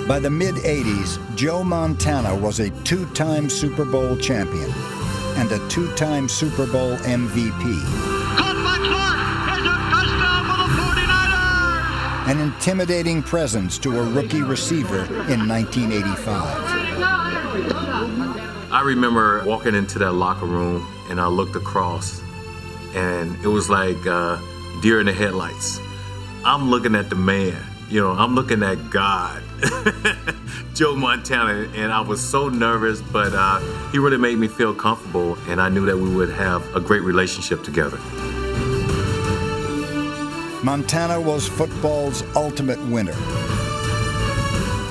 By the mid-'80s, Joe Montana was a two-time Super Bowl champion and a two-time Super Bowl MVP. Caught by Clark. It's a touchdown for the 49ers! An intimidating presence to a rookie receiver in 1985. I remember walking into that locker room and I looked across and it was like deer in the headlights. I'm looking at the man, I'm looking at God, Joe Montana, and I was so nervous, but he really made me feel comfortable, and I knew that we would have a great relationship together. Montana was football's ultimate winner.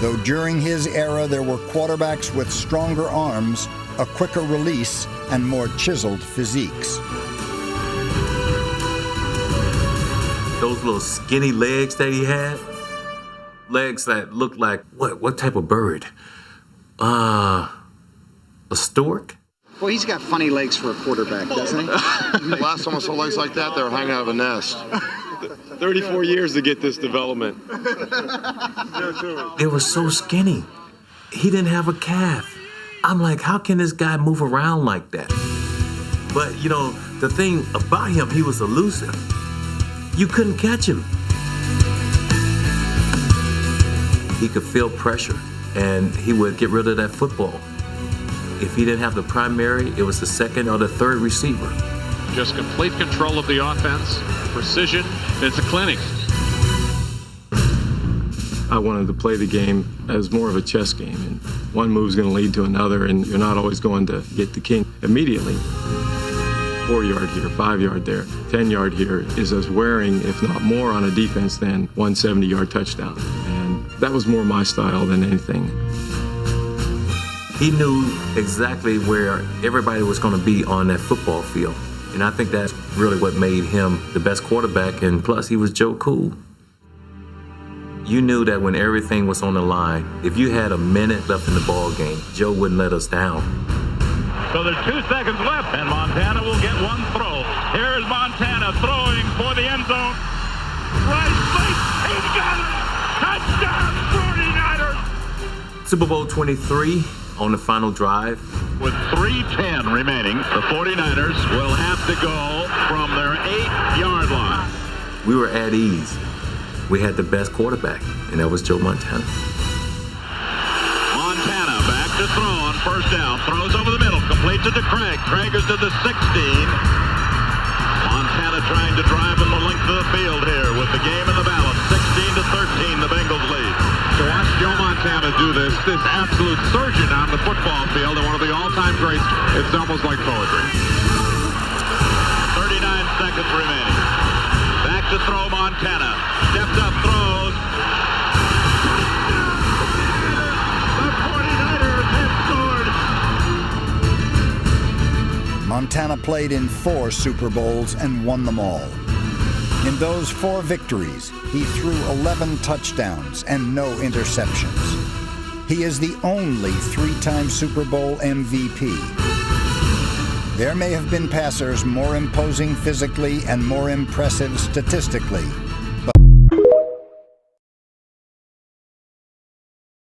Though during his era there were quarterbacks with stronger arms, a quicker release, and more chiseled physiques. Those little skinny legs that he had, legs that looked like, what type of bird? A stork? Well, he's got funny legs for a quarterback, doesn't he? The last time I saw legs like that, they were hanging out of a nest. 34 years to get this development. They were so skinny. He didn't have a calf. I'm like, how can this guy move around like that? But, the thing about him, he was elusive. You couldn't catch him. He could feel pressure, and he would get rid of that football. If he didn't have the primary, it was the second or the third receiver. Just complete control of the offense, precision. It's a clinic. I wanted to play the game as more of a chess game, and one move's going to lead to another, and you're not always going to get the king immediately. 4-yard here, 5-yard there, 10-yard here is as wearing, if not more, on a defense than 170-yard touchdown. And that was more my style than anything. He knew exactly where everybody was going to be on that football field. And I think that's really what made him the best quarterback, and plus he was Joe Cool. You knew that when everything was on the line, if you had a minute left in the ball game, Joe wouldn't let us down. So there's 2 seconds left, and Montana will get one throw. Here's Montana throwing for the end zone. Right place, he's got it! Touchdown, 49ers! Super Bowl 23 on the final drive. With 3:10 remaining, the 49ers will have to go from their 8-yard line. We were at ease. We had the best quarterback, and that was Joe Montana. Montana back to throw on first down. Throws over the middle, completes it to Craig. Craig is to the 16. Montana trying to drive in the length of the field here with the game in the balance. 16-13, the Bengals lead. To watch Joe Montana do this absolute surgeon on the football field and one of the all-time greats, it's almost like poetry. 39 seconds remaining. Back to throw Montana. Stepped up, throws. The 49ers have scored. Montana played in 4 Super Bowls and won them all. In those 4 victories, he threw 11 touchdowns and no interceptions. He is the only 3-time Super Bowl MVP. There may have been passers more imposing physically and more impressive statistically,